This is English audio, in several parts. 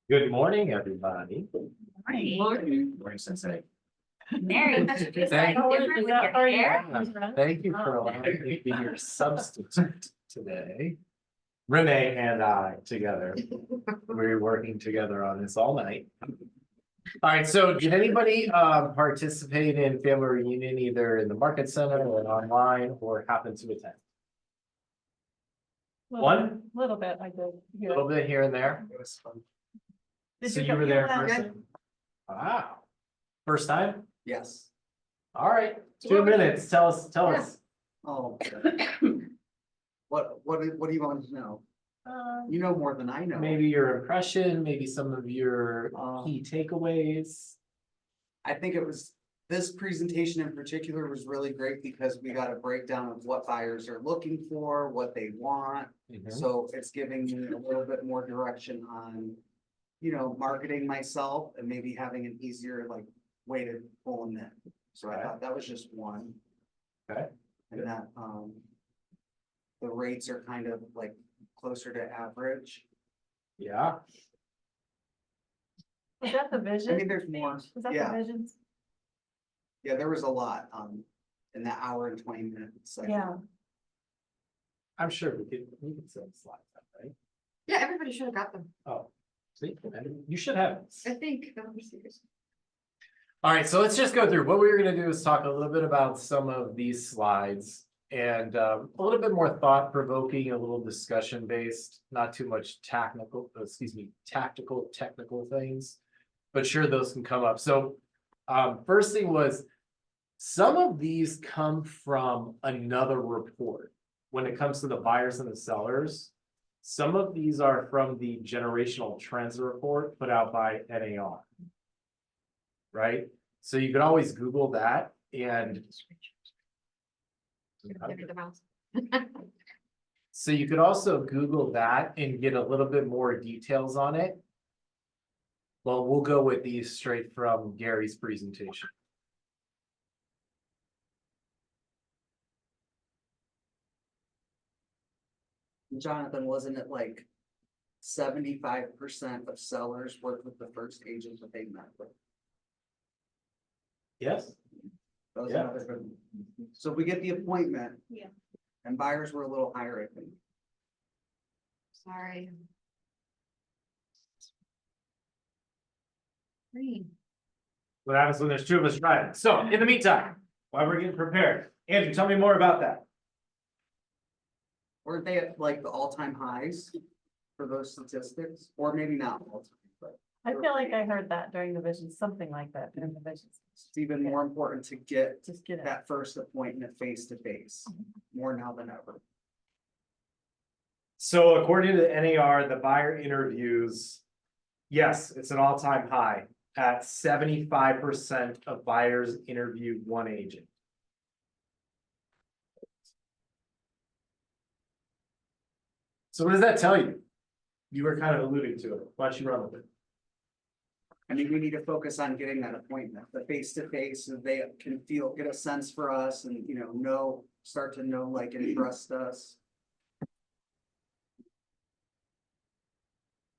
Good morning, everybody. Morning. Morning, Sensei. Mary, that's a good sign. Different with your hair. Thank you for allowing me to be your substitute today. Renee and I together. We're working together on this all night. All right, so did anybody participate in family reunion either in the market center or online or happen to attend? One? Little bit, I did. A little bit here and there. It was fun. So you were there in person? Wow. First time? Yes. All right, 2 minutes. Tell us. Oh. What do you want to know? You know more than I know. Maybe your impression, maybe some of your key takeaways. I think this presentation in particular was really great because we got a breakdown of what buyers are looking for, what they want. So it's giving me a little bit more direction on, marketing myself and maybe having an easier way to pull them in. So I thought that was just one. Okay. And that, the rates are kind of closer to average. Yeah. Was that the vision? I mean, there's more. Was that Yeah. the visions? Yeah, there was a lot, in that hour and 20 minutes. Yeah. I'm sure we could send slides up, right? Yeah, everybody should have got them. Oh, see, you should have. I think that was serious. All right, so let's just go through. What we're gonna do is talk a little bit about some of these slides and a little bit more thought provoking, a little discussion based, not too much tactical things, but sure those can come up. So first thing was some of these come from another report when it comes to the buyers and the sellers. Some of these are from the generational trends report put out by NAR. Right? So you can always Google that and so you could also Google that and get a little bit more details on it. Well, we'll go with these straight from Gary's presentation. Jonathan, wasn't it 75% of sellers worked with the first agent that they met with? Yes? That was Yeah. another good one. So we get the appointment. Yeah. And buyers were a little higher, I think. Sorry. Green. What happens when there's two of us driving? So in the meantime, while we're getting prepared, Andrew, tell me more about that. Weren't they at the all-time highs for those statistics? Or maybe not all time, but I feel like I heard that during the vision, something like that during the visions. it's even more important to get Just get it. that first appointment face to face, more now than ever. So according to the NAR, the buyer interviews, yes, it's an all-time high at 75% of buyers interviewed one agent. So what does that tell you? You were kind of alluding to it. Why don't you run with it? I mean, we need to focus on getting that appointment, the face to face, so they can get a sense for us and, start to know, and trust us.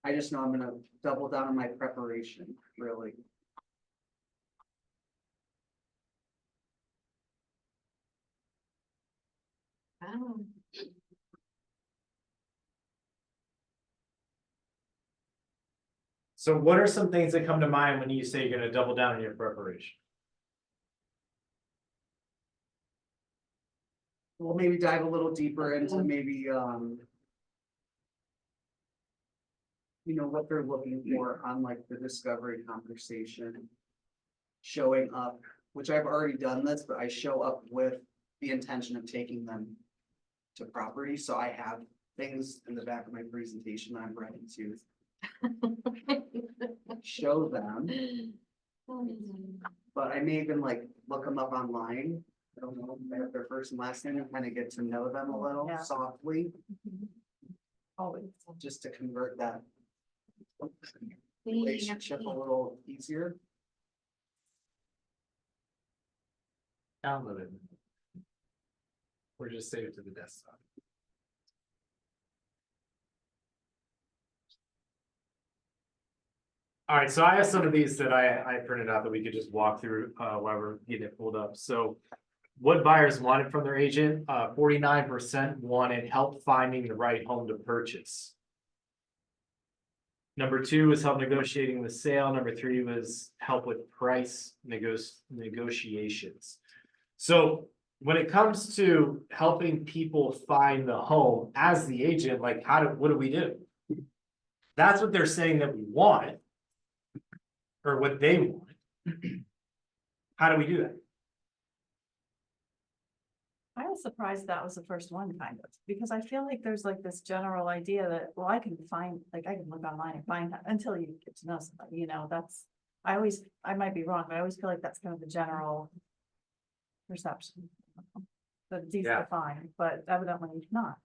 I just know I'm gonna double down on my preparation, really. Oh. So what are some things that come to mind when you say you're going to double down on your preparation? We'll maybe dive a little deeper into maybe, what they're looking for on the discovery conversation. Showing up, which I've already done this, but I show up with the intention of taking them to property. So I have things in the back of my presentation that I'm ready to show them. But I may even look them up online. I don't know, they have their first and last name and kind of get to know them a little Yeah. softly, Always. just to convert that relationship a little easier. download it. Or just save it to the desktop. All right, so I have some of these that I printed out that we could just walk through while we're getting it pulled up. So what buyers wanted from their agent, 49% wanted help finding the right home to purchase. Number 2 was help negotiating the sale. Number 3 was help with price negotiations. So when it comes to helping people find the home as the agent, like what do we do? That's what they're saying that we want. Or what they want. How do we do that? I was surprised that was the first one kind of, because I feel like there's like this general idea that, well, I can find, like, I can look online and find that until you get to know somebody, you know, I might be wrong, but I always feel like that's kind of the general perception. That it's easy Yeah. to find, but evidently not.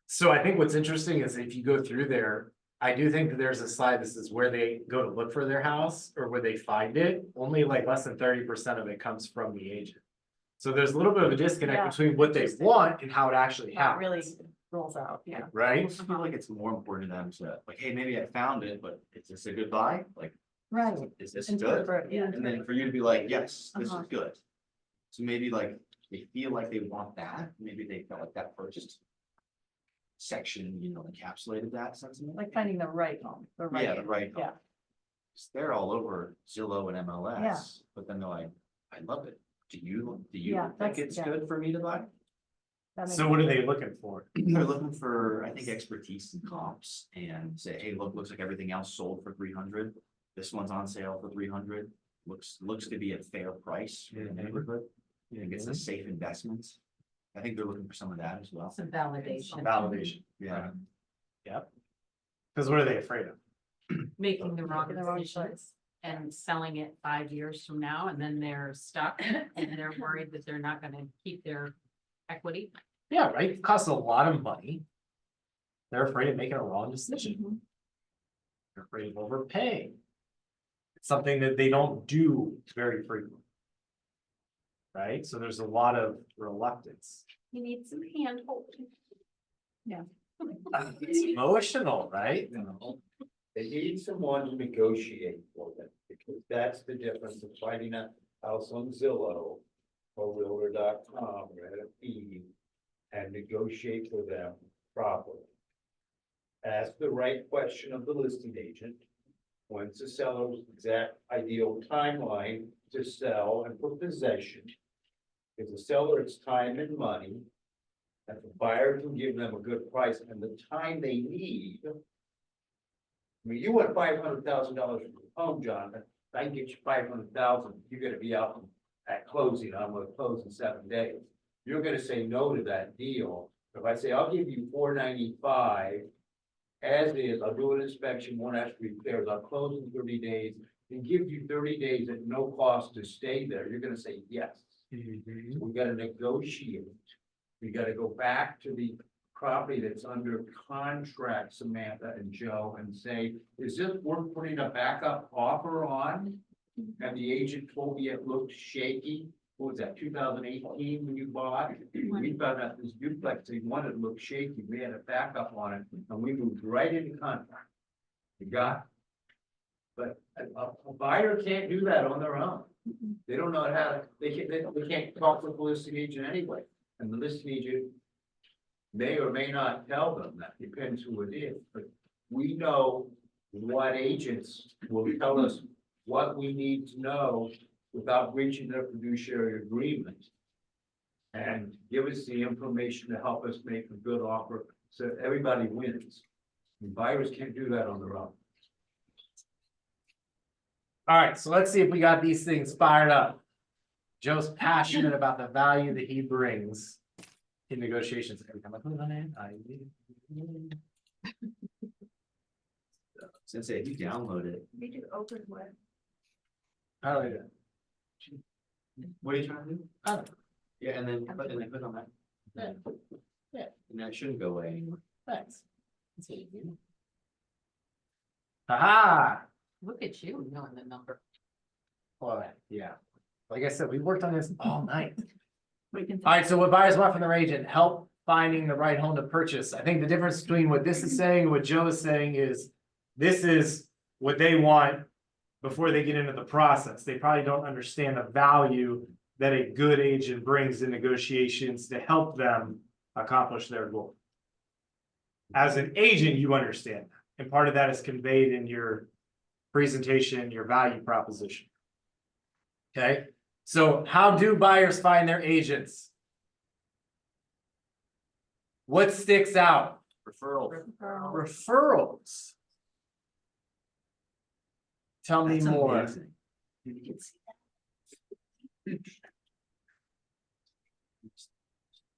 So I think what's interesting is if you go through there, I do think that there's a slide, this is where they go to look for their house or where they find it. Only like less than 30% of it comes from the agent. So there's a little bit of a disconnect Yeah, between what they interesting. want and how it actually That really happens. rolls out, yeah. I Right? also feel like it's more important to them to, like, hey, maybe I found it, but is this a good buy? Like, Right. is this good? Interpret, yeah. And then for you to be like, yes, this is Uh-huh. good. So maybe like, they feel like they want that, maybe they felt like that first section, you know, encapsulated that sentiment. Like finding the right home, the right. Yeah, the right. Yeah. 'Cause they're all over Zillow and MLS, but then they're like, I love it. Do you Yeah, think that's- it's yeah. good for me to buy? That makes So what are they looking for? They're looking for, I think, expertise in comps and say, hey, looks like everything else sold for 300. This one's on sale for 300. Looks to be a fair price for the Mhm. neighborhood. You think it's a safe investment. I think they're looking for some of that as well. Some validation. Validation. Yeah. Yep. Because what are they afraid of? Making the wrong The wrong decision choice. and selling it 5 years from now, and then they're stuck and they're worried that they're not gonna keep their equity. Yeah, right? It costs a lot of money. They're afraid of making a wrong decision. They're afraid of overpaying. It's something that they don't do very frequently. Right? So there's a lot of reluctance. You need some hand holding. It's emotional, right? They need someone to negotiate for them, because that's the difference of finding a house on Zillow or Realtor.com or at a fee and negotiate for them properly. Ask the right question of the listing agent. When's the seller's exact ideal timeline to sell and for possession? If the seller, it's time and money. If the buyer can give them a good price and the time they need. I mean, you want $500,000 for your home, Jonathan, if I can get you 500,000, you're gonna be out at closing, I'm gonna close in 7 days. You're gonna say no to that deal. If I say, I'll give you $495. As is, I'll do an inspection, won't ask for repairs, I'll close in 30 days and give you 30 days at no cost to stay there, you're gonna say yes. We gotta negotiate. We gotta go back to the property that's under contract, Samantha and Joe, and say, is this worth putting a backup offer on? And the agent told me it looked shaky. What was that, 2018 when you bought? We found out this duplex, they wanted to look shaky. We had a backup on it and we moved right into contract. You got it. But a buyer can't do that on their own. They don't know how to, they can't talk with the listing agent anyway. And the listing agent may or may not tell them that, depends who it is, but we know what agents will tell us what we need to know without breaching their fiduciary agreement. And give us the information to help us make a good offer, so everybody wins. And buyers can't do that on their own. All right, so let's see if we got these things fired up. Joe's passionate about the value that he brings in negotiations. Every time I put it on it, Since if you download it, We do open web. How do I do that? what are you trying to do? Oh. Yeah, and then click on that. Yeah. And that shouldn't go away anymore. Thanks. Aha, Look at you knowing the number. well, yeah. Like I said, we worked on this all night. We can. All right, so what buyers want from their agent, help finding the right home to purchase. I think the difference between what this is saying and what Joe is saying is, this is what they want before they get into the process. They probably don't understand the value that a good agent brings in negotiations to help them accomplish their goal. As an agent, you understand that, and part of that is conveyed in your presentation, your value proposition. Okay, so how do buyers find their agents? What sticks out? Referral. Referrals. Tell me That's more. amazing.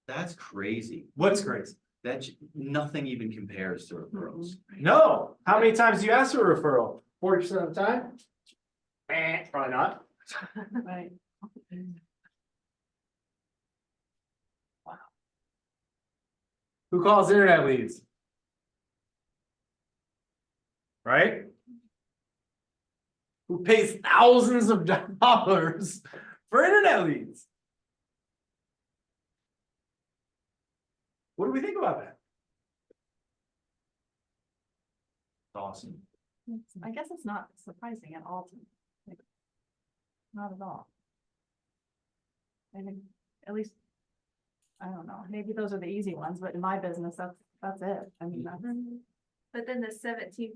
That's crazy. What's crazy? Nothing even compares to referrals. No, how many times do you ask for a referral? 40% of the time? Probably not. Right. Who calls internet leads? Right? Who pays thousands of dollars for internet leads? What do we think about that? Awesome. I guess it's not surprising at all to me. Like, not at all. I think, at least, I don't know, maybe those are the easy ones, but in my business, that's it. I mean, that's, But then the 17%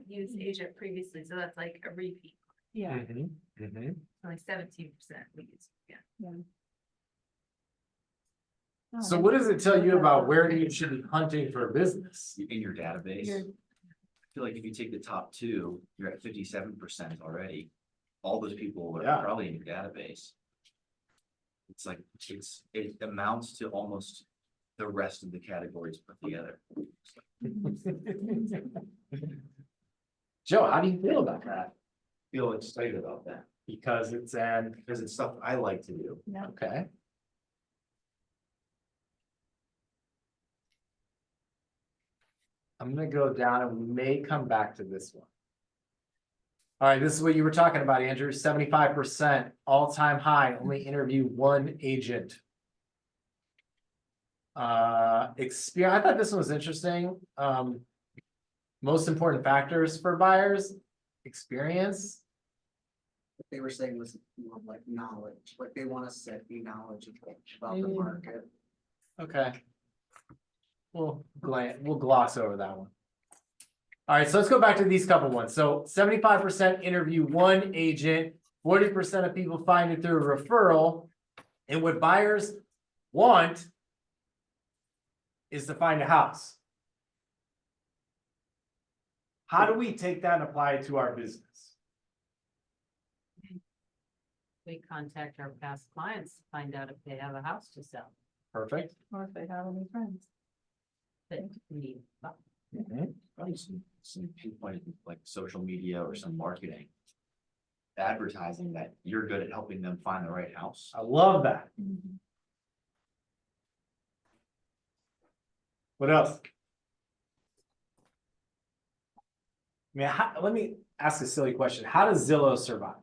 used agent previously, so that's like a repeat, yeah. only 17% we use, yeah. No, So I what think- does it tell you about where you should be hunting for a business? In your database, Your- I feel like if you take the top two, you're at 57% already. All those people are Yeah. probably in your database. It's like, it amounts to almost the rest of the categories put together. Joe, how do you feel about that? Feel excited about that Because it's because it's stuff I like to do. Yeah. okay. I'm gonna go down and we may come back to this one. All right, this is what you were talking about, Andrew, 75% all-time high, only interview one agent. Experience, I thought this one was interesting. Most important factors for buyers, experience. What they were saying was more of like knowledge, like they want us to be knowledgeable about the market. Okay. We'll gloss over that one. All right, so let's go back to these couple ones. So 75% interview one agent, 40% of people find it through a referral. And what buyers want is to find a house. How do we take that and apply it to our business? We contact our past clients to find out if they have a house to sell Perfect. Or if they have any friends. that need. Probably some pinpointed like social media or some marketing. Advertising that you're good at helping them find the right house. I love that. What else? I mean, let me ask a silly question. How does Zillow survive?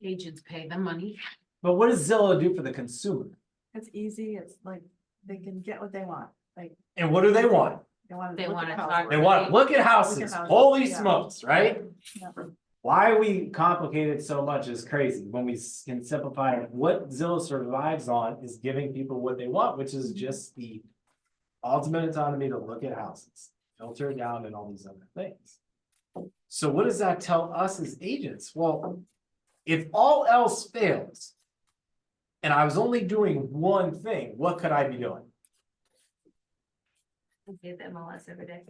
Agents pay them money. But what does Zillow do for the consumer? It's easy, it's like, they can get what they want, like, And what do they want? they want They to look wanna at talk- houses. They want to look at houses. Look at houses, Holy yeah. smokes, right? Yeah. Why we complicate it so much is crazy. When we can simplify it, what Zillow survives on is giving people what they want, which is just the ultimate autonomy to look at houses, filter it down and all these other things. So what does that tell us as agents? Well, if all else fails, and I was only doing one thing, what could I be doing? I get the MLS every day.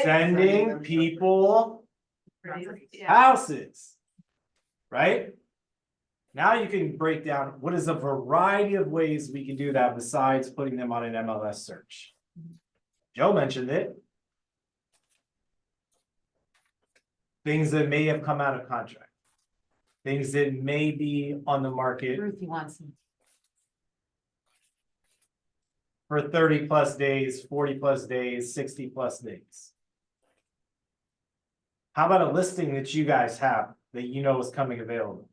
Sending people Yeah. houses. Right? Now you can break down what is a variety of ways we can do that besides putting them on an MLS search. Joe mentioned it. Things that may have come out of contract. Things that may be on the market Ruthie wants them. for 30+ days, 40+ days, 60+ days. How about a listing that you guys have that you know is coming available?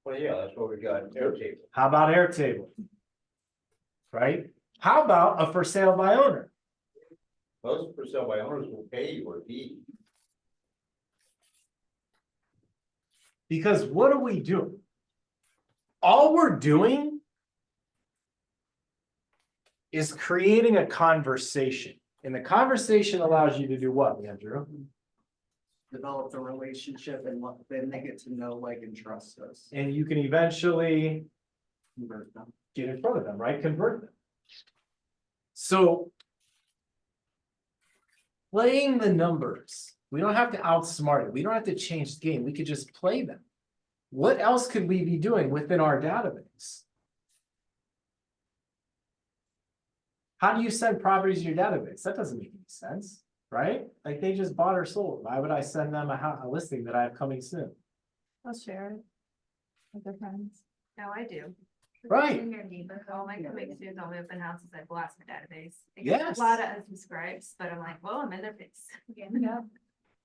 Well, yeah, that's what we got, Airtable. How about Airtable? Right? How about a for sale by owner? Most for sale by owners will pay you a fee. Because what are we doing? All we're doing is creating a conversation. And the conversation allows you to do what, Andrew? Develop the relationship and then they get to know, like, and trust us. And you can eventually Convert them. get in front of them, right? Convert them. So playing the numbers, we don't have to outsmart it. We don't have to change the game. We could just play them. What else could we be doing within our database? How do you send properties to your database? That doesn't make any sense, right? Like they just bought or sold. Why would I send them a listing that I have coming soon? I'll share it with their friends. No, I do. Right. In your neighborhood, all my coming soon, all my open houses, I blast my database. I get Yes. A lot of unsubscribes, but I'm like, well, I'm in their face. Yeah.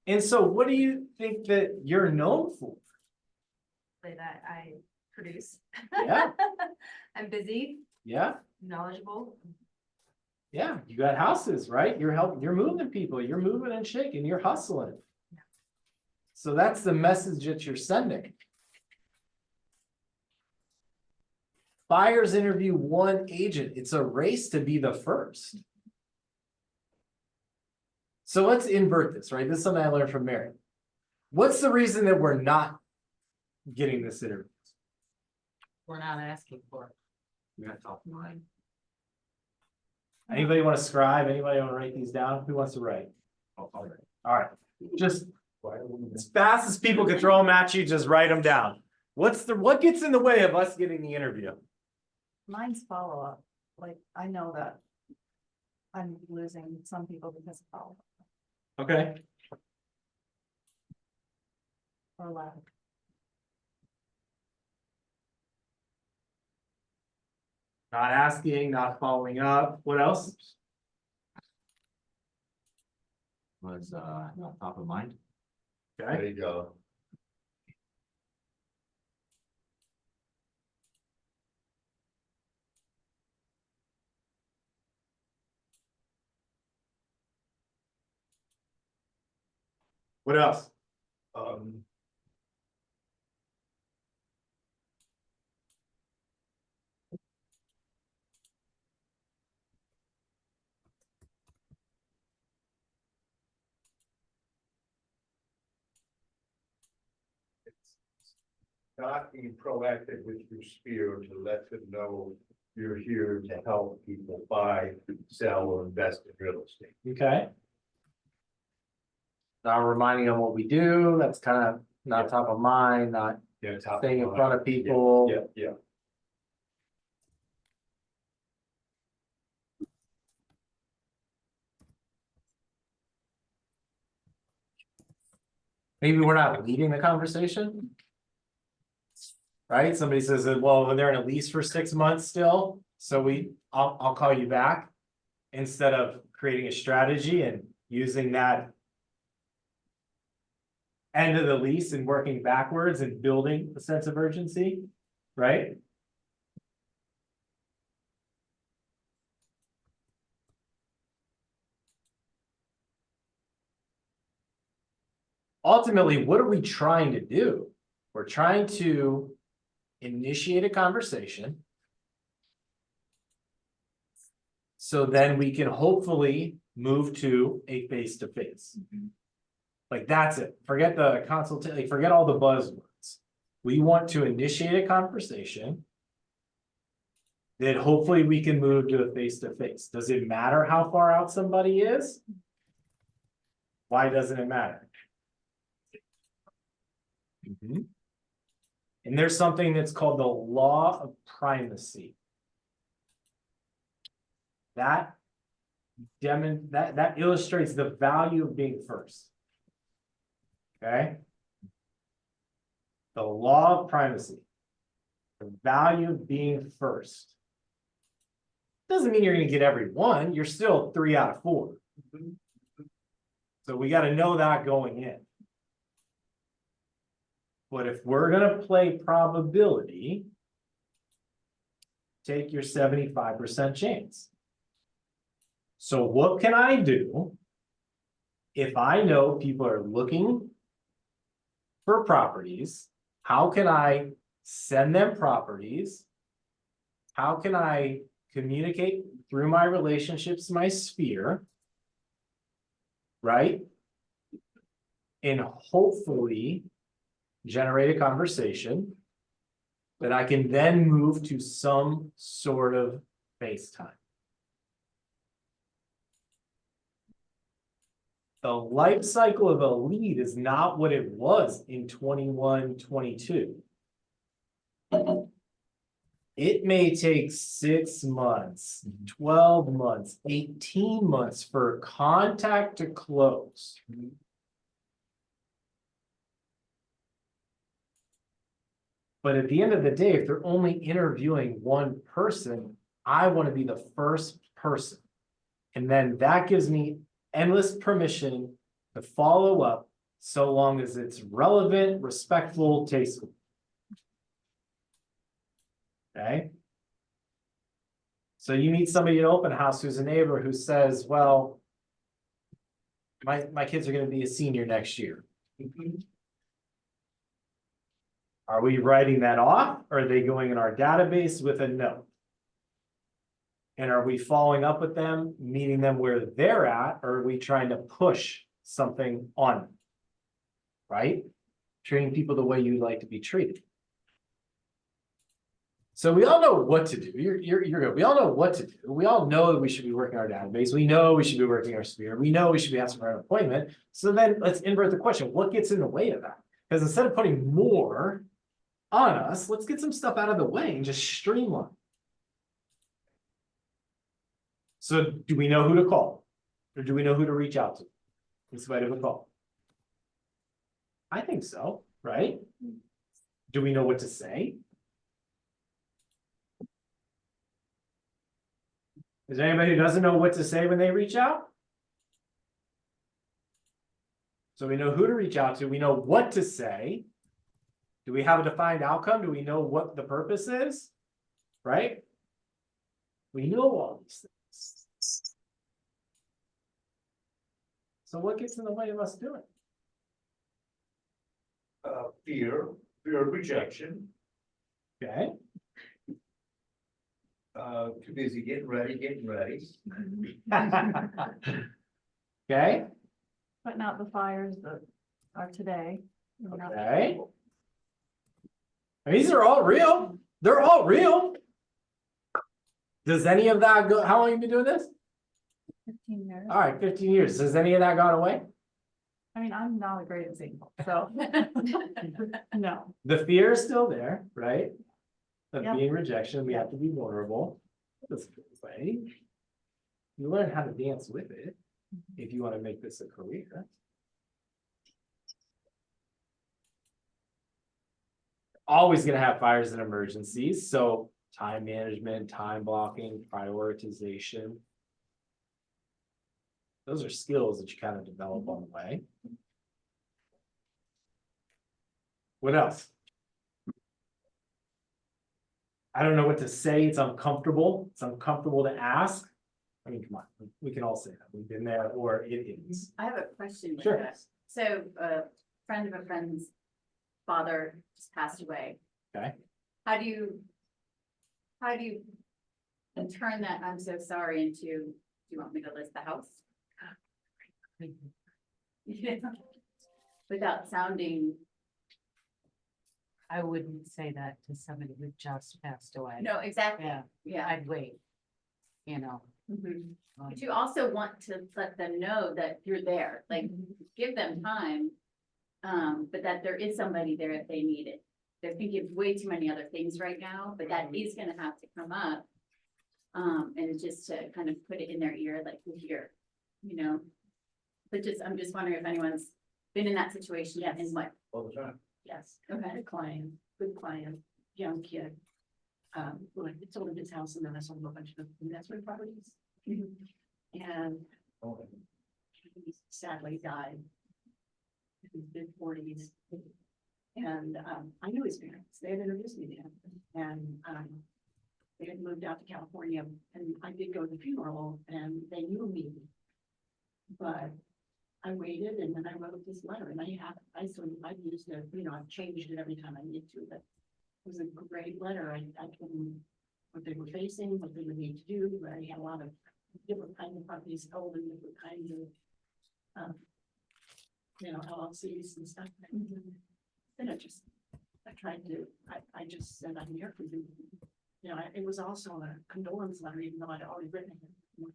And so what do you think that you're known for? Say that I produce. Yeah. I'm busy, Yeah, knowledgeable. yeah, you got houses, right? You're moving people, you're moving and shaking, you're hustling. So that's the message that you're sending. Buyers interview one agent. It's a race to be the first. So let's invert this, right? This is something I learned from Mary. What's the reason that we're not getting this interview? We're not asking for it. We got top of mind. Anybody want to scribe? Anybody want to write these down? Who wants to write? I'll write. All right, just Why wouldn't as fast as people can throw them at you, just write them down. What gets in the way of us getting the interview? Mine's follow-up, like, I know that I'm losing some people because of follow-up Okay, or lack. not asking, not following up. What else? Was not top of mind. Okay, There you go. what else? Um. Not being proactive with your spirit to let them know you're here to help people buy, sell, or invest in real estate. Okay. Not reminding them what we do. That's kind of not top of mind, not Yeah, top staying in mind. front of people. Yeah, yeah. Maybe we're not leading the conversation. Right? Somebody says that, well, when they're in a lease for 6 months still, so I'll call you back. Instead of creating a strategy and using that end of the lease and working backwards and building a sense of urgency, right? Ultimately, what are we trying to do? We're trying to initiate a conversation. So then we can hopefully move to a face-to-face. Like that's it. Forget the consultation, like, forget all the buzzwords. We want to initiate a conversation. That hopefully we can move to a face-to-face. Does it matter how far out somebody is? Why doesn't it matter? And there's something that's called the law of primacy. That illustrates the value of being first. Okay? The law of primacy. The value of being first. Doesn't mean you're going to get every one. You're still 3 out of 4. So we got to know that going in. But if we're gonna play probability, take your 75% chance. So what can I do if I know people are looking for properties? How can I send them properties? How can I communicate through my relationships, my sphere? Right? And hopefully generate a conversation that I can then move to some sort of FaceTime. The life cycle of a lead is not what it was in 21, 22. It may take 6 months, 12 months, 18 months for contact to close. But at the end of the day, if they're only interviewing one person, I want to be the first person. And then that gives me endless permission to follow up so long as it's relevant, respectful, tasteful. Okay? So you meet somebody at open house who's a neighbor who says, well, my kids are going to be a senior next year. Are we writing that off? Or are they going in our database with a note? And are we following up with them, meeting them where they're at, or are we trying to push something on them? Right? Treating people the way you'd like to be treated. So we all know what to do. You're good. We all know what to do. We all know that we should be working our database. We know we should be working our sphere. We know we should be asking for an appointment. So then let's invert the question. What gets in the way of that? Because instead of putting more on us, let's get some stuff out of the way and just streamline. So do we know who to call? Or do we know who to reach out to in spite of a call? I think so, right? Do we know what to say? Is there anybody who doesn't know what to say when they reach out? So we know who to reach out to. We know what to say. Do we have a defined outcome? Do we know what the purpose is? Right? We know all these things. So what gets in the way of us doing it? Fear of rejection, Okay, too busy getting ready. okay, Putting out the fires that are today. okay. And these are all real. They're all real. Does any of that go? How long have you been doing this? 15 years. All right, 15 years. Has any of that gone away? I mean, I'm not a great example, so. No, The fear is still there, right? Of Yep. being rejection. We have to be vulnerable. That's a good way. You learn how to dance with it if you want to make this a career. Always gonna have fires and emergencies, so time management, time blocking, prioritization. Those are skills that you kind of develop on the way. What else? I don't know what to say. It's uncomfortable. It's uncomfortable to ask. I mean, come on, we can all say that. We've been there, or it is. I have a question with Sure. that. So a friend of a friend's father just passed away. Okay. How do you turn that I'm so sorry into, do you want me to list the house? Without sounding, I wouldn't say that to somebody who just passed away. no, exactly, Yeah, yeah. I'd wait, you know. Mhm. um, But you also want to let them know that you're there, like, give them time. But that there is somebody there if they need it. They're thinking of way too many other things right now, but that is gonna have to come up. And just to kind of put it in their ear, like, we're here, you know? But I'm just wondering if anyone's been in that situation yet, and what, All the time. Yes, okay, a client, good client, young kid. Who had sold his house and then I sold a bunch of investment properties. And Oh, he sadly died. In his mid-40s. And And, I knew his parents, they had introduced me to him, and, they had moved out to California, and I did go to the funeral, and they knew me. But I waited, and then I wrote this letter, and I've used it, I've changed it every time I need to, but it was a great letter. I can, what they were facing, what they would need to do, but I had a lot of different kinds of properties held in different kinds of, LLCs and stuff. And I tried to, I just said, I'm here for you. It was also a condolence letter, even though I'd already written it.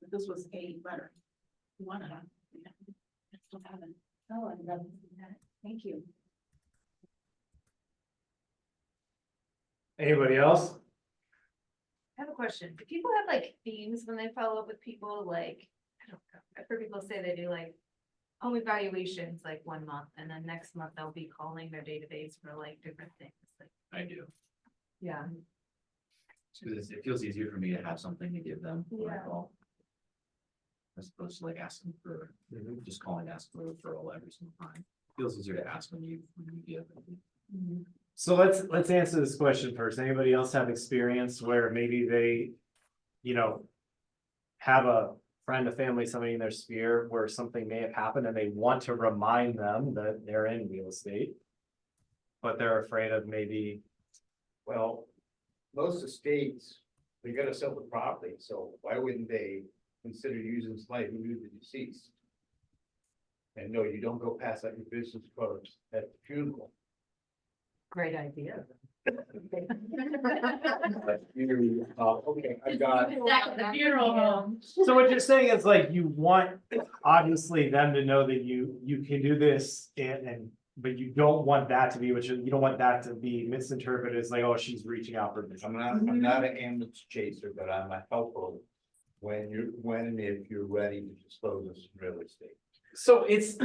But this was a letter. One of them. I still have it. Oh, I love that. Thank you. Anybody else? I have a question. Do people have like themes when they follow up with people? Like, I don't know. I've heard people say they do like home evaluations like 1 month, and then next month they'll be calling their database for like different things. Like, I do. yeah. Because it feels easier for me to have something to give them when I Yeah. call. As opposed to like asking for, just calling, ask for a referral every single time. Feels easier to ask when you give. So let's answer this question first. Anybody else have experience where maybe they, have a friend, a family, somebody in their sphere where something may have happened and they want to remind them that they're in real estate, but they're afraid of maybe, Well, most estates, they gotta sell the property, so why wouldn't they consider using somebody who knew the deceased? And no, you don't go pass out your business cards at the funeral. Great idea. Okay, I got, The funeral home. so what you're saying is like you want obviously them to know that you can do this and but you don't want that to be what you don't want that to be misinterpreted as like, oh, she's reaching out for this. I'm not an ambulance chaser, but I'm a helper when and if you're ready to dispose of some real estate. So it's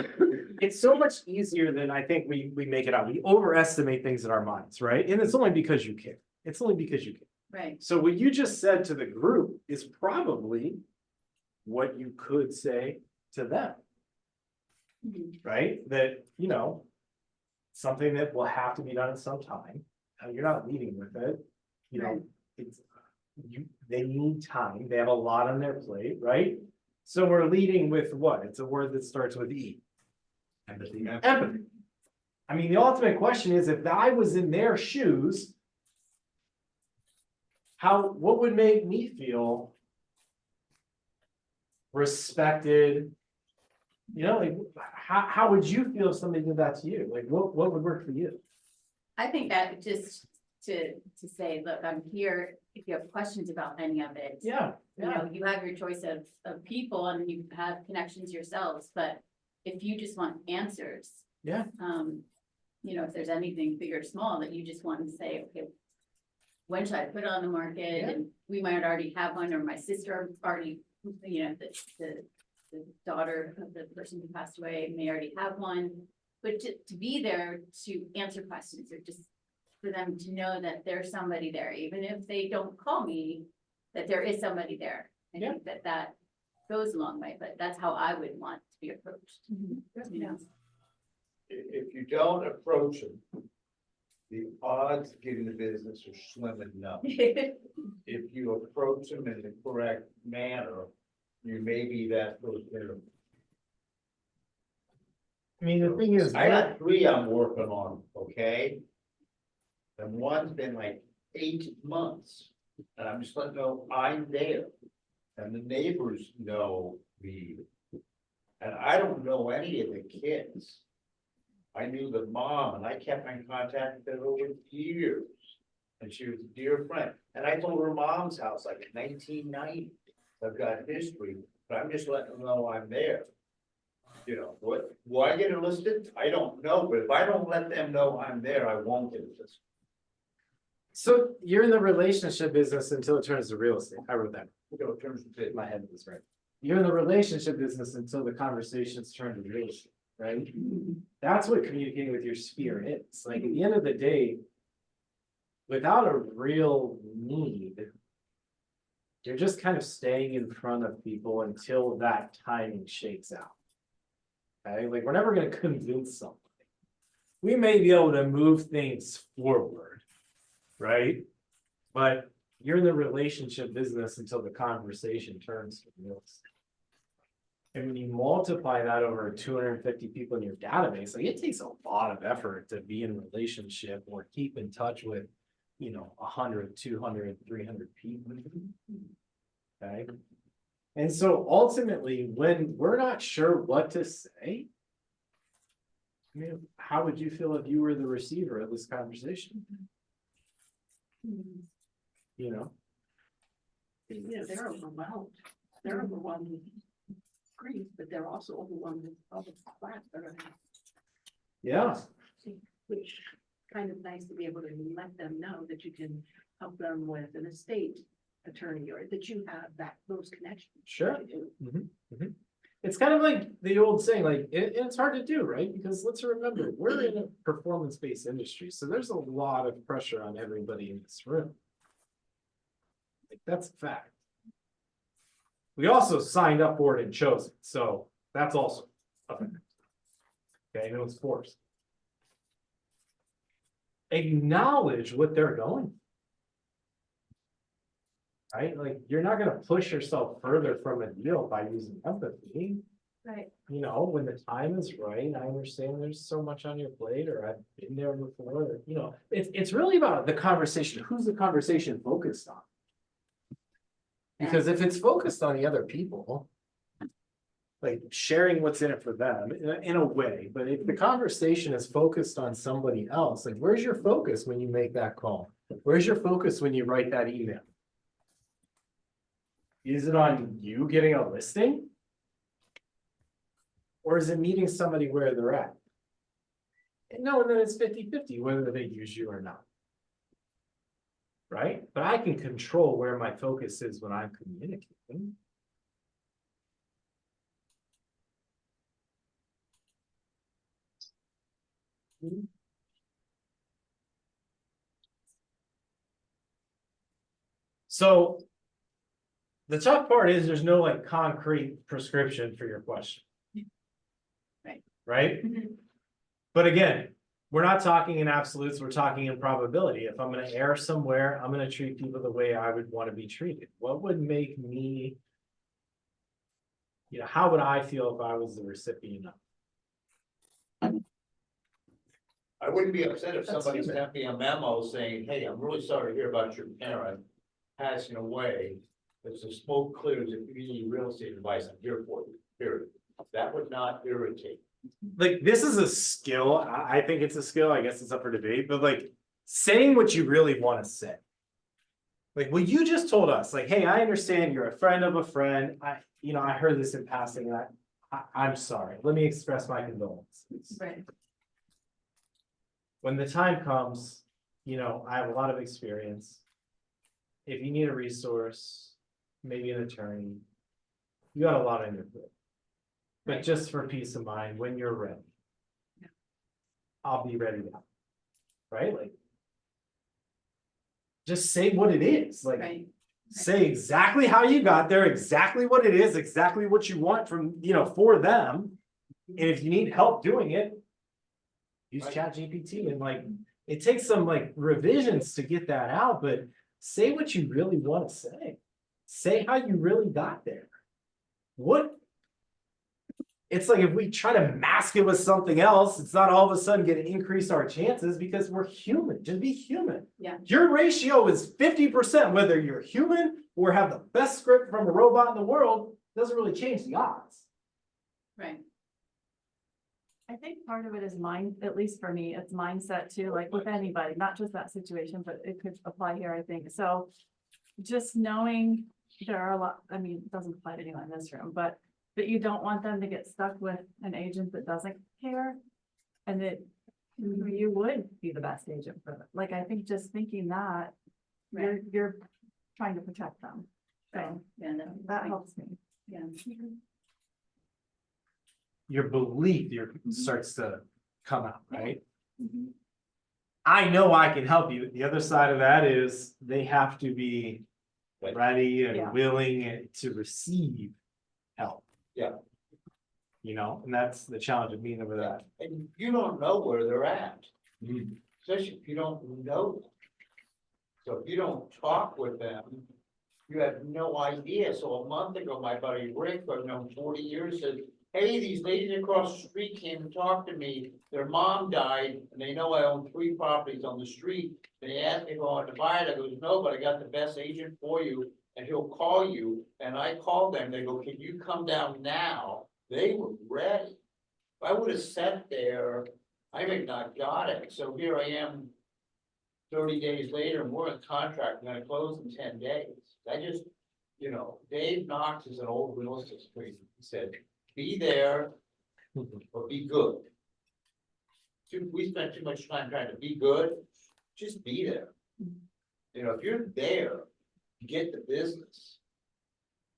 so much easier than I think we make it out. We overestimate things in our minds, right? And it's only because you care. It's only because you care. Right. So what you just said to the group is probably what you could say to them, right? That, something that will have to be done at some time. You're not leading with it, Right. they need time. They have a lot on their plate, right? So we're leading with what? It's a word that starts with E. Empathy. Empathy. I mean, the ultimate question is, if I was in their shoes, what would make me feel respected? Like, how would you feel if somebody did that to you? Like, what would work for you? I think that just to say, look, I'm here, if you have questions about any of it. Yeah, You have your choice of people and you have connections yourselves, but if you just want answers. Yeah. If there's anything big or small that you just want to say, okay, when should I put it on the market? Yeah. And we might already have one, or my sister already, the daughter of the person who passed away may already have one. But to be there to answer questions, or just for them to know that there's somebody there, even if they don't call me, that there is somebody there. I think that goes a long way, but that's how I would want to be approached. If you don't approach them, the odds of getting the business are slim enough. If you approach them in the correct manner, you may be that person. I mean, the thing is, I got 3 I'm working on, okay? And one's been like 8 months, and I'm just letting know I'm there. And the neighbors know me. And I don't know any of the kids. I knew the mom, and I kept in contact with her over years. And she was a dear friend, and I told her mom's house like in 1990. I've got history, but I'm just letting them know I'm there. What, will I get it listed? I don't know, but if I don't let them know I'm there, I won't get it listed. so you're in the relationship business until it turns to real estate. I wrote that. In terms of it. My head was right. You're in the relationship business until the conversations turn to real estate, right? That's what communicating with your sphere is. Like, at the end of the day, without a real need, you're just kind of staying in front of people until that timing shakes out. Okay, like, we're never gonna convince somebody. we may be able to move things forward, right? But you're in the relationship business until the conversation turns to real estate. And when you multiply that over 250 people in your database, like it takes a lot of effort to be in a relationship or keep in touch with, 100, 200, 300 people. Okay. And so ultimately, when we're not sure what to say, I mean, how would you feel if you were the receiver of this conversation? You know? Yeah, they're overwhelmed. They're overwhelmed with grief, but they're also overwhelmed with all the class that are. Yeah. Which kind of nice to be able to let them know that you can help them with an estate attorney or that you have those connections. Sure. It's kind of like the old saying, like, it's hard to do, right? Because let's remember, we're in a performance-based industry, so there's a lot of pressure on everybody in this room. Like, that's a fact. We also signed up for it and chose it, so that's also a fact. Okay, and it was forced. Acknowledge what they're going through. Right? Like, you're not gonna push yourself further from a deal by using empathy. Right. When the time is right, I understand there's so much on your plate, or I've been there before, or, it's really about the conversation. Who's the conversation focused on? Because if it's focused on the other people, like sharing what's in it for them in a way, but if the conversation is focused on somebody else, like, where's your focus when you make that call? Where's your focus when you write that email? Is it on you getting a listing? Or is it meeting somebody where they're at? And knowing that it's 50-50 whether they use you or not. Right? But I can control where my focus is when I'm communicating. So the tough part is there's no like concrete prescription for your question. Right. Right? But again, we're not talking in absolutes, we're talking in probability. If I'm gonna err somewhere, I'm gonna treat people the way I would want to be treated. What would make me, how would I feel if I was the recipient of? I wouldn't be upset if That's somebody human. sent me a memo saying, hey, I'm really sorry to hear about your parent passing away. As the smoke clears, if you need real estate advice, I'm here for you, period. That would not irritate. Like, this is a skill. I think it's a skill. I guess it's up for debate, but like saying what you really want to say. Like what you just told us, like, hey, I understand you're a friend of a friend. I heard this in passing. I'm sorry. Let me express my condolences. Right. When the time comes, I have a lot of experience. If you need a resource, maybe an attorney, you got a lot on your plate. But Right. just for peace of mind, when you're ready, I'll be ready now. Right? Like, just say what it is. Like, Right. say exactly how you got there, exactly what it is, exactly what you want from, for them. And if you need help doing it, use Right. ChatGPT, and like, it takes some like revisions to get that out, but say what you really want to say. Say how you really got there. It's like if we try to mask it with something else, it's not all of a sudden going to increase our chances because we're human. Just be human. Yeah. Your ratio is 50%, whether you're human or have the best script from a robot in the world, doesn't really change the odds. Right. I think part of it is at least for me, it's mindset too, like with anybody, not just that situation, but it could apply here, I think. So just knowing there are a lot, it doesn't apply to anyone in this room, but that you don't want them to get stuck with an agent that doesn't care. And that you would be the best agent for them. Like, I think just thinking that you're trying to protect them. So Yeah, that helps me. yeah. Your belief starts to come out, right? I know I can help you. The other side of that is they have to be ready and Yeah. willing to receive help. Yeah. You know, and that's the challenge of being over that. And you don't know where they're at, especially if you don't know them. So if you don't talk with them, you have no idea. So a month ago, my buddy Rick, who I've known 40 years, said, hey, these ladies across the street came and talked to me. Their mom died and they know I own 3 properties on the street. They asked me if I wanted to buy it. I goes, no, but I got the best agent for you and he'll call you. And I called them. They go, can you come down now? They were ready. If I would have sat there, I may not got it. So here I am 30 days later and we're in contract. We're gonna close in 10 days. I just, you know, Dave Knox is an old real estate agent. He said, be there or be good. We spent too much time trying to be good, just be there. You know, if you're there, you get the business.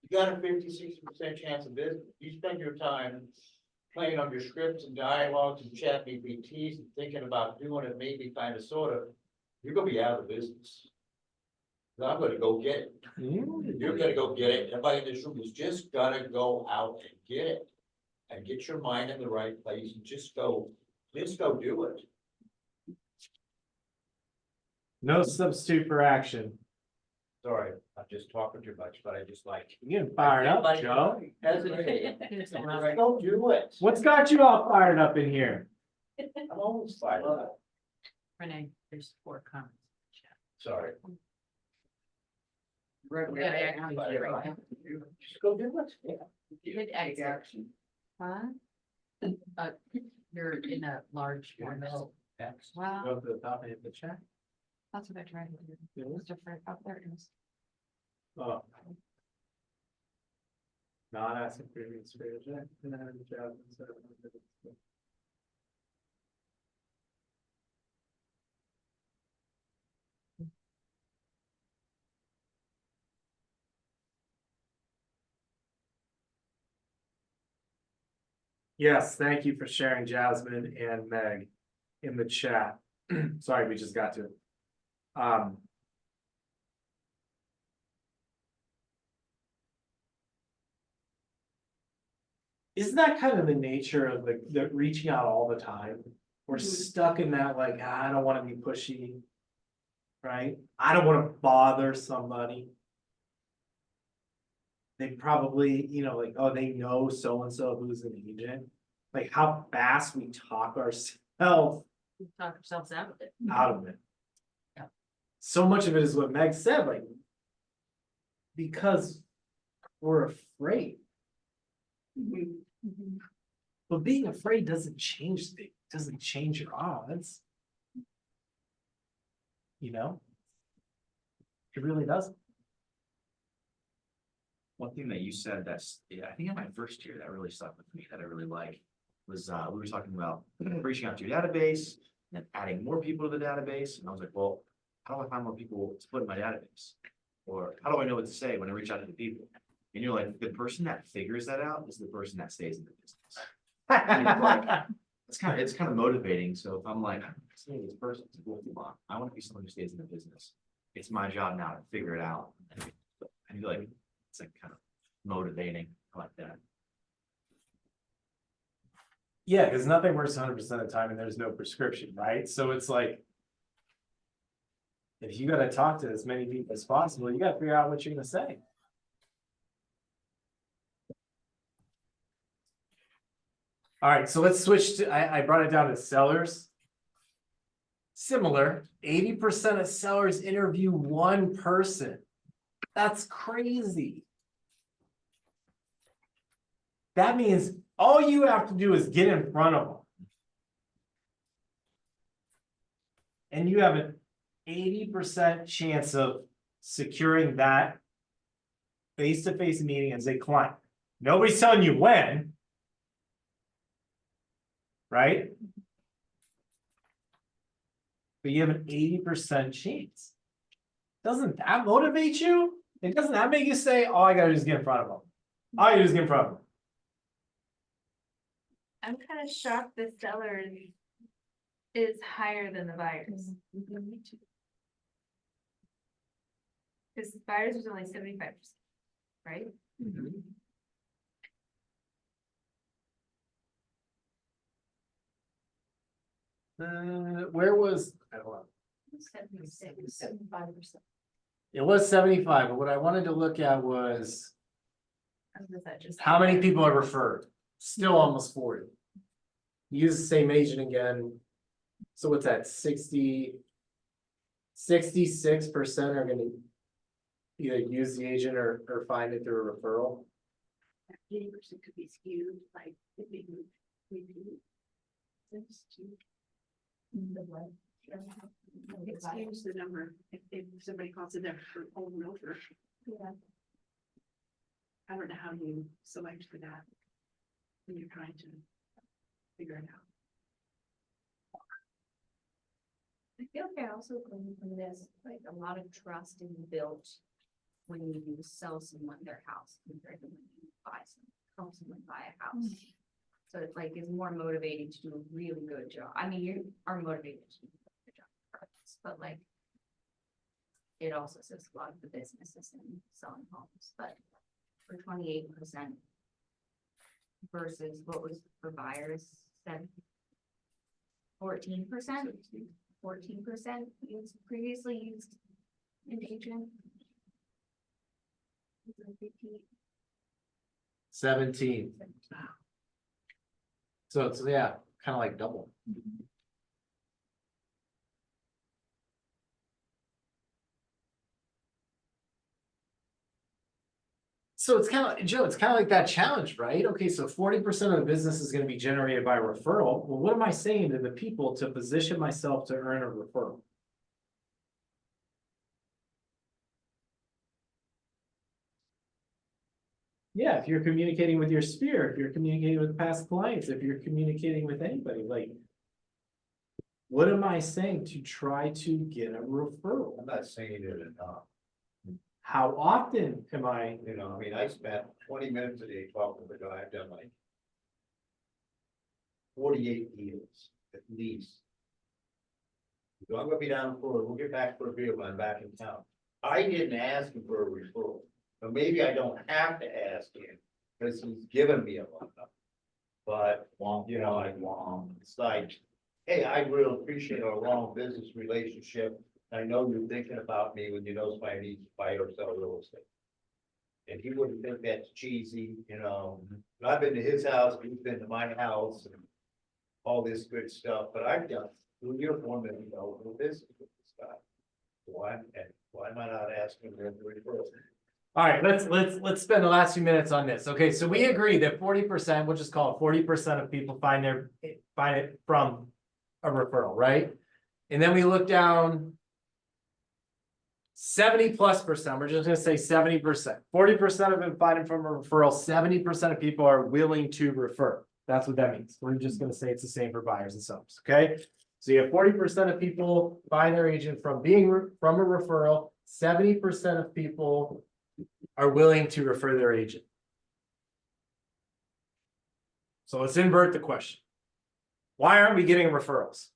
You got a 50–60% chance of business. You spend your time playing on your scripts and dialogues and chat BPTs and thinking about doing it, maybe kind of, sort of, you're gonna be out of business. I'm gonna go get it. You're gonna go get it. Everybody in this room has just gotta go out and get it. And get your mind in the right place and just go do it. No substitute for action. Sorry, I'm just talking too much, but I just like. You getting fired up, Joe? Hesitate. Go do it. What's got you all fired up in here? I'm always fired up. Renee, there's 4 comments. Sorry. Yeah. Just go do it. Hit exit. Huh? You're in a large format. Wow, Go to the top and hit the chat. that's what I tried to do. It's different up there. Oh. Not asking for your straight check. Yes, thank you for sharing Jasmine and Meg in the chat. Sorry, we just got to it. Isn't that kind of the nature of the reaching out all the time? We're stuck in that, like, I don't want to be pushy. Right? I don't want to bother somebody. They probably, you know, like, oh, they know so-and-so who's an agent. Like how fast we talk ourselves We talk ourselves out of it. out of it. Yeah. So much of it is what Meg said, like, because we're afraid. But being afraid doesn't change things, doesn't change your odds. You know? It really doesn't. One thing that you said that's, yeah, I think in my first year that really stuck with me, that I really like, was we were talking about reaching out to your database and then adding more people to the database. And I was like, well, how do I find more people to put in my database? Or how do I know what to say when I reach out to the people? And you're like, the person that figures that out is the person that stays in the business. And it's like, it's kind of motivating. So if I'm like, I'm seeing this person, it's cool, I want to be someone who stays in the business. It's my job now to figure it out. And you're like, it's like kind of motivating. I like that. Yeah, because nothing works 100% of the time and there's no prescription, right? So it's like, if you got to talk to as many people as possible, you got to figure out what you're going to say. All right, so let's switch to, I brought it down to sellers. Similar, 80% of sellers interview one person. That's crazy. That means all you have to do is get in front of them. And you have an 80% chance of securing that face-to-face meeting as a client. Nobody's telling you when. Right? But you have an 80% chance. Doesn't that motivate you? And doesn't that make you say, oh, I gotta just get in front of them? All you do is get in front of them. I'm kind of shocked the sellers is higher than the buyers. Because buyers was only 75%, right? Where was, I don't know, 75%. it was 75, but what I wanted to look at was Is that just? how many people are referred? Still almost 40. Use the same agent again. So what's that, 66% are gonna either use the agent or find it through a referral? 80% could be skewed, like, if they move, repeat. It skews the number, if somebody calls it their own realtor. Yeah. I don't know how you select for that. When you're trying to figure it out. I feel like I also gleaned from this, like a lot of trust is built when you sell someone their house compared to when you help someone buy a house. So it's like, it's more motivating to do a really good job. I mean, you are motivated to do a good job, regardless, but like, it also says a lot of the businesses in selling homes, but for 28% versus what was for buyers, 14%. 14% used previously used an agent. 17. So it's, yeah, kind of like double. So it's kind of, Joe, it's kind of like that challenge, right? Okay, so 40% of the business is going to be generated by referral. Well, what am I saying to the people to position myself to earn a referral? Yeah, if you're communicating with your sphere, if you're communicating with past clients, if you're communicating with anybody, like, what am I saying to try to get a referral? I'm not saying it enough. How often am I? You know, I mean, I spent 20 minutes a day talking to the guy. I've done like 48 deals at least. So I'm gonna be down for, we'll get back for a beer when I'm back in town. I didn't ask him for a referral, but maybe I don't have to ask him because he's given me a lot. But, you know, it's like, hey, I really appreciate our long business relationship. I know you're thinking about me when you know somebody needs to buy or sell real estate. And he wouldn't think that's cheesy, you know, but I've been to his house, he's been to my house and all this good stuff, but I've done through your form that, you know, with this guy. Why am I not asking him to refer? All right, let's spend the last few minutes on this. Okay, so we agree that 40%, we'll just call it 40% of people find it from a referral, right? And then we look down 70+%, we're just gonna say 70%. 40% of them find it from a referral, 70% of people are willing to refer. That's what that means. We're just gonna say it's the same for buyers and sellers, okay? So you have 40% of people find their agent from from a referral, 70% of people are willing to refer their agent. So let's invert the question. Why aren't we getting referrals?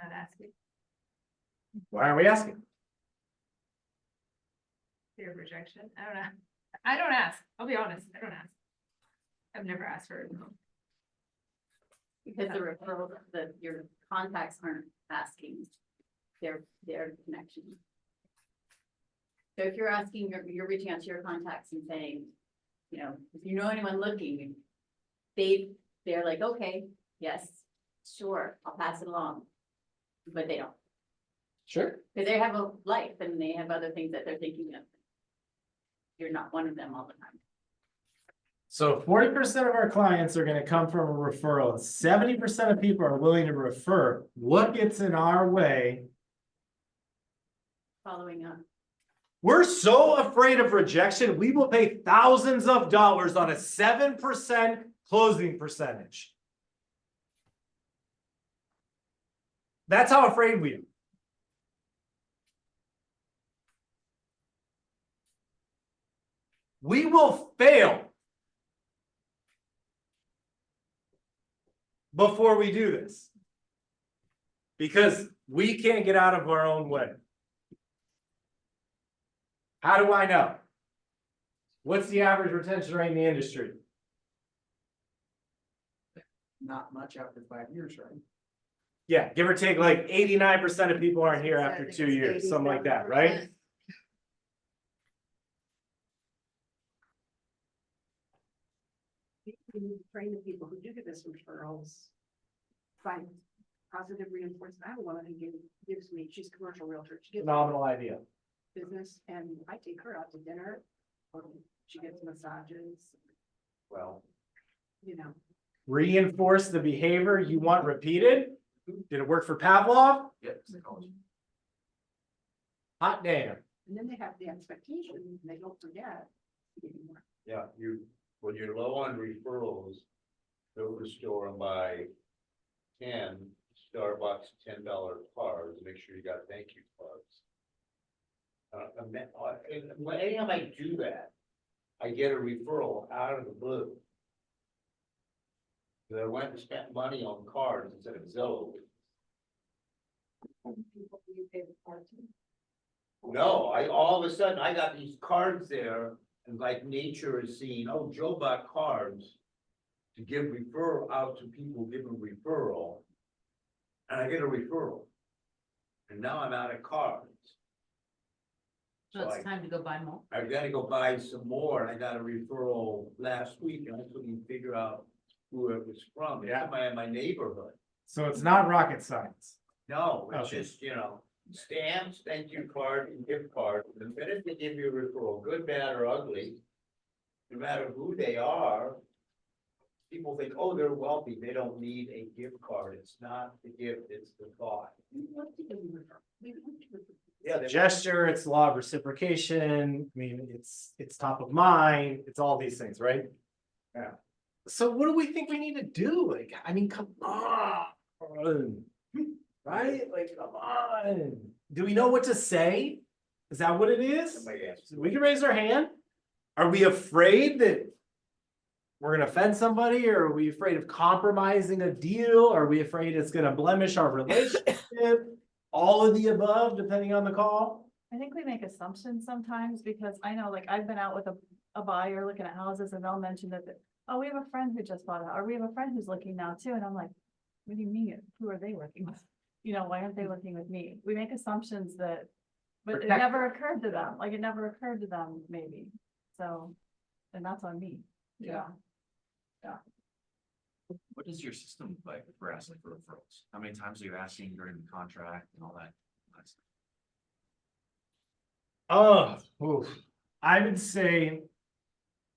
Not asking, Why aren't we asking? fear of rejection, I don't know. I don't ask, I'll be honest, I don't ask. I've never asked for it. Because the referral, your contacts aren't asking their connection. So if you're asking, you're reaching out to your contacts and saying, you know, if you know anyone looking, they're like, okay, yes, sure, I'll pass it along. But they don't, Sure. because they have a life and they have other things that they're thinking of. You're not one of them all the time. So 40% of our clients are gonna come from a referral, 70% of people are willing to refer. What gets in our way? Following up. We're so afraid of rejection, we will pay thousands of dollars on a 7% closing percentage. That's how afraid we are. We will fail before we do this, because we can't get out of our own way. How do I know? What's the average retention rate in the industry? not much after 5 years, right? Yeah, give or take, like 89% of people aren't here after 2 years, something like that, right? We need to train the people who do get this referrals. Find positive reinforcement. I have a woman who gives me, she's a commercial realtor. She gives me Phenomenal idea. business and I take her out to dinner. Or she gets massages, Well, you know. Reinforce the behavior you want repeated. Did it work for Pavlov? Yep, psychology. Hot damn. And then they have the expectation, and they don't forget. to give you more. yeah, when you're low on referrals, go to the store and buy 10 Starbucks $10 cards, make sure you got thank you cards. And anytime I do that, I get a referral out of the blue. Cause I went and spent money on cards instead of Zillow. People who you pay the card to. No, all of a sudden, I got these cards there, and like nature is seeing, oh, Joe bought cards to give referral out to people giving referral. And I get a referral. And now I'm out of cards. So So it's time to go buy more. I've gotta go buy some more, and I got a referral last week, and I couldn't figure out who it was from. It's Yeah. somebody in my neighborhood. So it's not rocket science. No, it's Okay. just, stamps, thank you card, and gift card. The minute they give you a referral, good, bad, or ugly, no matter who they are, people think, oh, they're wealthy, they don't need a gift card. It's not the gift, it's the thought. We want to give you referral. We want to refer. Yeah, they- Gesture, it's law of reciprocation. I mean, it's top of mind. It's all these things, right? Yeah. So what do we think we need to do? Like, I mean, come on. Right? Like, come on. Do we know what to say? Is that what it is? somebody asked. We can raise our hand. Are we afraid that we're gonna offend somebody, or are we afraid of compromising a deal? Are we afraid it's gonna blemish our relationship? All of the above, depending on the call. I think we make assumptions sometimes because I know, like, I've been out with a buyer looking at houses and they'll mention that, oh, we have a friend who just bought it, or we have a friend who's looking now too, and I'm like, what do you mean? Who are they working with? Why aren't they looking with me? We make assumptions that, but it Protect never occurred to them, like, it never occurred to them, maybe, so, and that's on me. Yeah. What is your system like for asking for referrals? How many times are you asking during the contract and all that? Oh, oof. I would say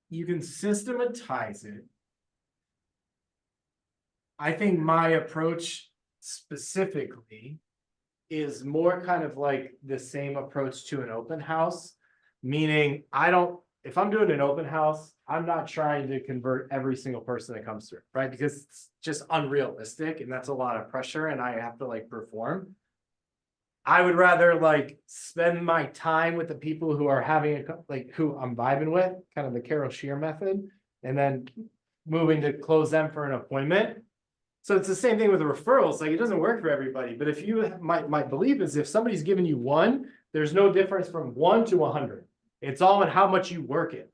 you can systematize it. I think my approach specifically is more kind of like the same approach to an open house. Meaning if I'm doing an open house, I'm not trying to convert every single person that comes through, right? Because it's just unrealistic and that's a lot of pressure and I have to perform. I would rather spend my time with the people who are having who I'm vibing with, kind of the Carol Shear method, and then moving to close them for an appointment. So it's the same thing with the referrals. It doesn't work for everybody, but if you, my belief is if somebody's giving you one, there's no difference from 1 to 100. It's all in how much you work it.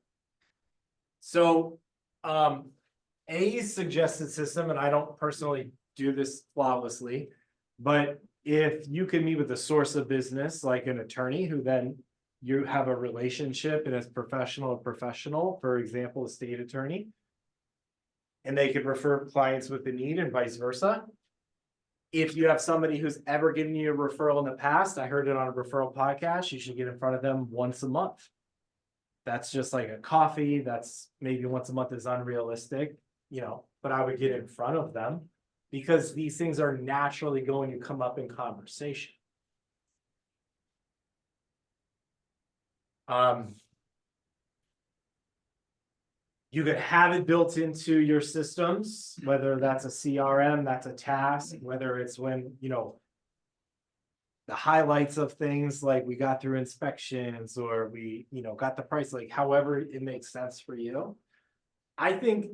So, a suggested system, and I don't personally do this flawlessly, but if you can meet with a source of business, like an attorney, who then you have a relationship and it's professional, for example, a state attorney, and they could refer clients with the need and vice versa. If you have somebody who's ever given you a referral in the past, I heard it on a referral podcast, you should get in front of them once a month. That's just like a coffee. That's maybe once a month is unrealistic, but I would get in front of them because these things are naturally going to come up in conversation. You could have it built into your systems, whether that's a CRM, that's a task, whether it's when, the highlights of things like we got through inspections or we, got the price, however it makes sense for you. I think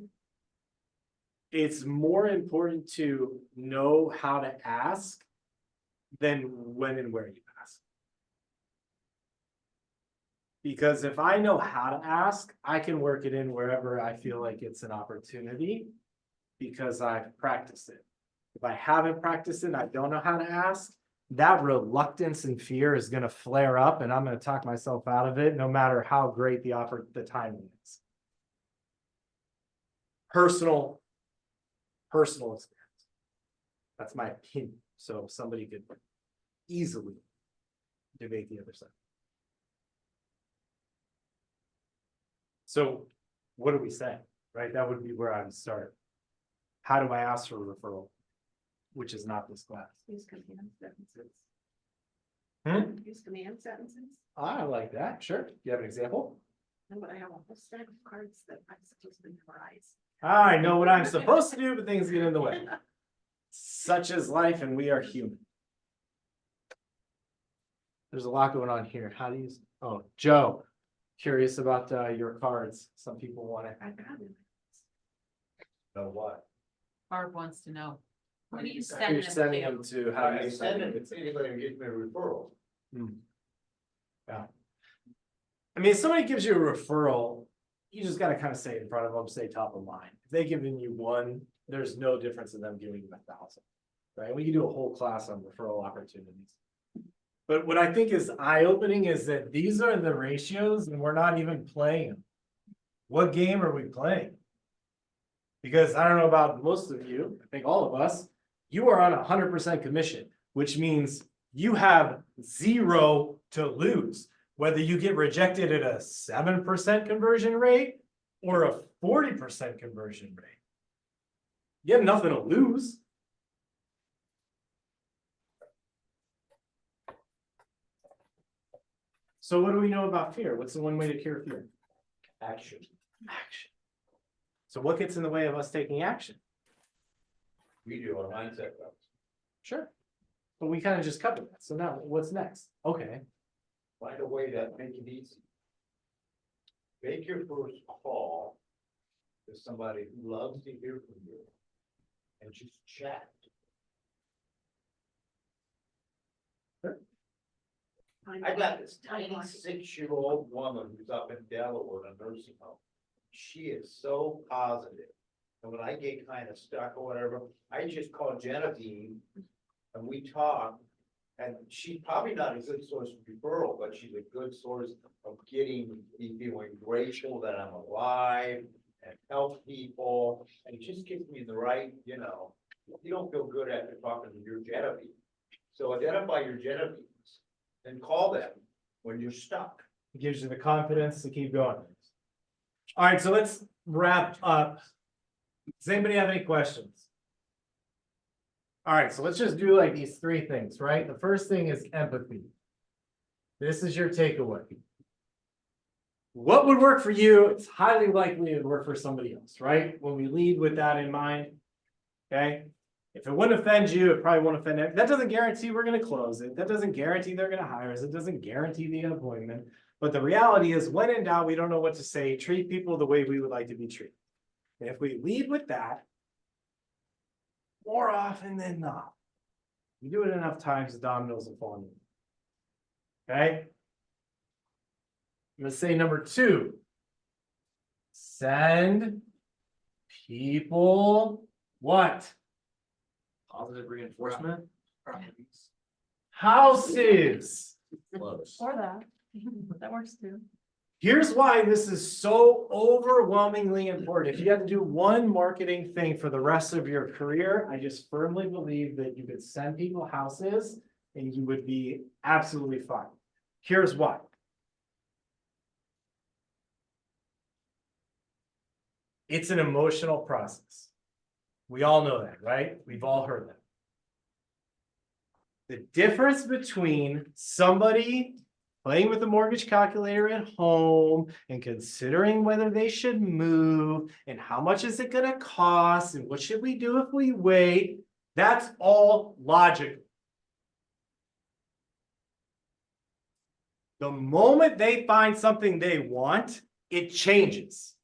it's more important to know how to ask than when and where you ask. Because if I know how to ask, I can work it in wherever I feel like it's an opportunity. because I've practiced it. If I haven't practiced it and I don't know how to ask, that reluctance and fear is gonna flare up and I'm gonna talk myself out of it, no matter how great the timing is. Personal experience. That's my opinion, so somebody could easily debate the other side. So what do we say, right? That would be where I would start. How do I ask for a referral? Which is not this class. Use command sentences. Hmm? Use command sentences. I like that, sure. Do you have an example? And what I have a whole stack of cards that I'm supposed to memorize. I know what I'm supposed to do, but things get in the way. Such is life and we are human. There's a lot going on here. How do you, oh, Joe, curious about your cards. Some people want to. I got it. Know what? Barb wants to know. Who do you You're send sending them them to? to, how do I you send it to anybody who gives me a referral. Yeah. I mean, if somebody gives you a referral, you just gotta kind of say it in front of them, say top of mind. If they giving you one, there's no difference in them giving you 1,000. Right? We can do a whole class on referral opportunities. But what I think is eye-opening is that these are the ratios and we're not even playing them. What game are we playing? Because I don't know about most of you, I think all of us, you are on 100% commission, which means you have 0 to lose. Whether you get rejected at a 7% conversion rate or a 40% conversion rate. You have nothing to lose. So what do we know about fear? What's the one way to cure fear? Action. Action. So what gets in the way of us taking action? We do our mindset stuff. Sure. But we kind of just covered that. So now what's next? Okay. Find a way to make it easy. Make your first call to somebody who loves to hear from you. And just chat. I got this tiny 6-year-old woman who's up in Delaware in a nursing home. She is so positive. And when I get kind of stuck or whatever, I just call Genevieve and we talk. And she's probably not a good source of referral, but she's a good source of getting me feeling grateful that I'm alive and help people. And it just gives me the right, you don't feel good after talking to your Genevieve. So identify your Genevieves and call them when you're stuck. It gives you the confidence to keep going. All right, so let's wrap up. Does anybody have any questions? All right, so let's just do like these 3 things, right? The first thing is empathy. This is your takeaway. What would work for you? It's highly likely it would work for somebody else, right? When we lead with that in mind, okay? If it wouldn't offend you, it probably won't offend them. That doesn't guarantee we're going to close it. That doesn't guarantee they're going to hire us. It doesn't guarantee the appointment. But the reality is, when in doubt, we don't know what to say. Treat people the way we would like to be treated. And if we lead with that, more often than not, you do it enough times, the dominoes will fall on you. Okay? I'm going to say number 2. Send people what? Positive reinforcement. Properties. Houses. Close. Or that, that works too. Here's why this is so overwhelmingly important. If you had to do one marketing thing for the rest of your career, I just firmly believe that you could send people houses and you would be absolutely fine. Here's why. It's an emotional process. We all know that, right? We've all heard that. The difference between somebody playing with the mortgage calculator at home and considering whether they should move and how much is it going to cost and what should we do if we wait, that's all logical. The moment they find something they want, it changes.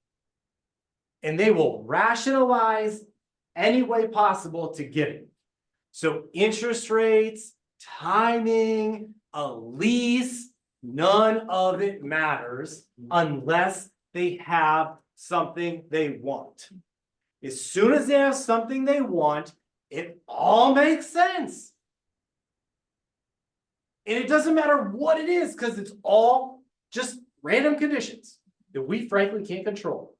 And they will rationalize any way possible to get it. So interest rates, timing, a lease, none of it matters unless they have something they want. As soon as they have something they want, it all makes sense. And it doesn't matter what it is, because it's all just random conditions that we frankly can't control.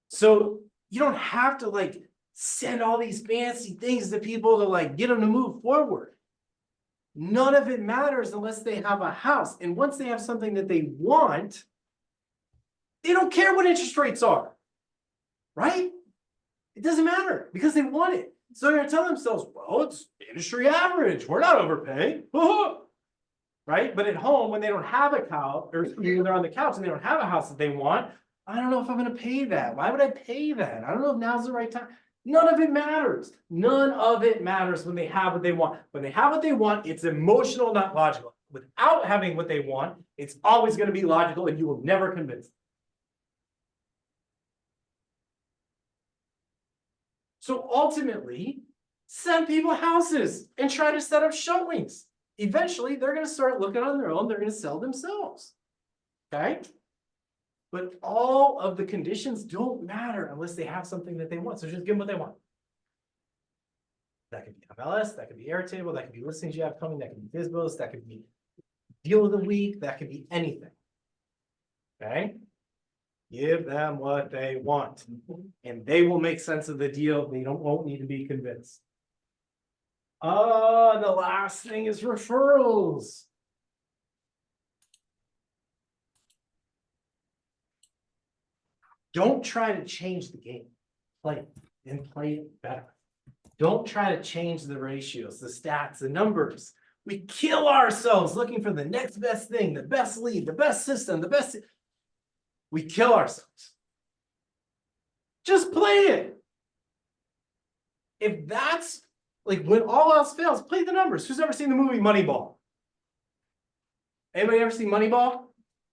So you don't have to like send all these fancy things to people to like get them to move forward. None of it matters unless they have a house. And once they have something that they want, they don't care what interest rates are. Right? It doesn't matter because they want it. So they're gonna tell themselves, well, it's industry average. We're not overpaying. Right? But at home, when they don't have a couch, or when they're on the couch and they don't have a house that they want, I don't know if I'm gonna pay that. Why would I pay that? I don't know if now's the right time. None of it matters. None of it matters when they have what they want. When they have what they want, it's emotional, not logical. Without having what they want, it's always gonna be logical and you will never convince them. So ultimately, send people houses and try to set up showings. Eventually, they're gonna start looking on their own, they're gonna sell themselves. Okay? But all of the conditions don't matter unless they have something that they want. So just give them what they want. That could be MLS, that could be Airtable, that could be listings you have coming, that could be Bizbos, that could be deal of the week, that could be anything. Okay? Give them what they want, and they will make sense of the deal. They won't need to be convinced. The last thing is referrals. Don't try to change the game. Play it and play it better. Don't try to change the ratios, the stats, the numbers. We kill ourselves looking for the next best thing, the best lead, the best system, the best. We kill ourselves. Just play it. If that's like when all else fails, play the numbers. Who's ever seen the movie Moneyball? Anybody ever seen Moneyball?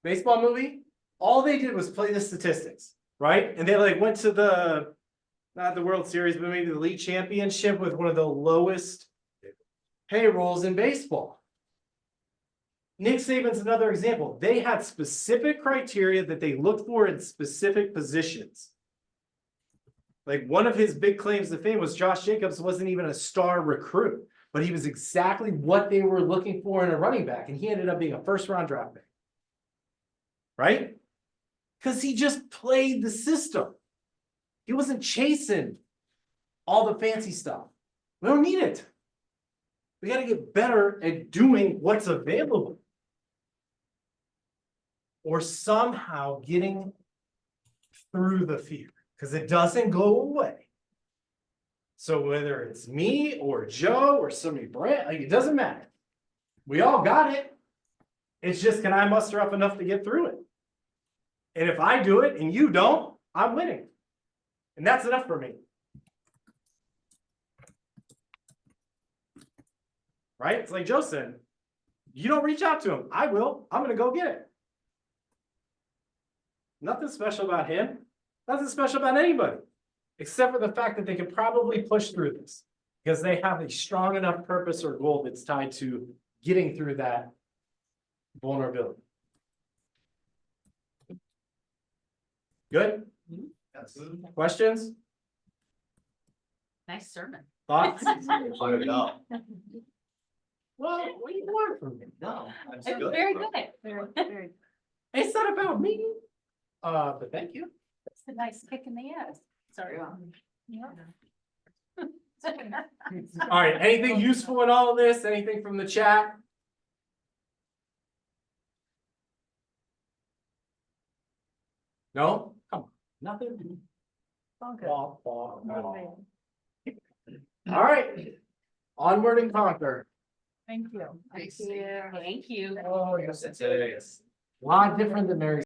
Baseball movie? All they did was play the statistics, right? And they like went to the, not the World Series, but maybe the league championship with one of the lowest payrolls in baseball. Nick Saban's another example. They had specific criteria that they looked for in specific positions. Like one of his big claims to fame was Josh Jacobs wasn't even a star recruit, but he was exactly what they were looking for in a running back. And he ended up being a first-round draft pick. Right? Because he just played the system. He wasn't chasing all the fancy stuff. We don't need it. We got to get better at doing what's available. Or somehow getting through the fear, because it doesn't go away. So whether it's me or Joe or somebody Brent, like it doesn't matter. We all got it. It's just, can I muster up enough to get through it? And if I do it and you don't, I'm winning. And that's enough for me. Right? It's like Joe said, you don't reach out to him. I will. I'm going to go get it. Nothing special about him. Nothing special about anybody. Except for the fact that they could probably push through this. Because they have a strong enough purpose or goal that's tied to getting through that vulnerability. Good? Yes. Questions? Nice sermon. Thoughts? No, Well, what do you want from me? no, that's It was good. very bro. good. It's not about me. But thank you. It's a nice kick in the ass. Sorry, Mom. All right, anything useful in all of this? Anything from the chat? No? Come on, nothing? Okay. Wah, wah, wah. All right, onward and conquer. Thank you. Thank you. Oh, Yes, it's a lot different than Mary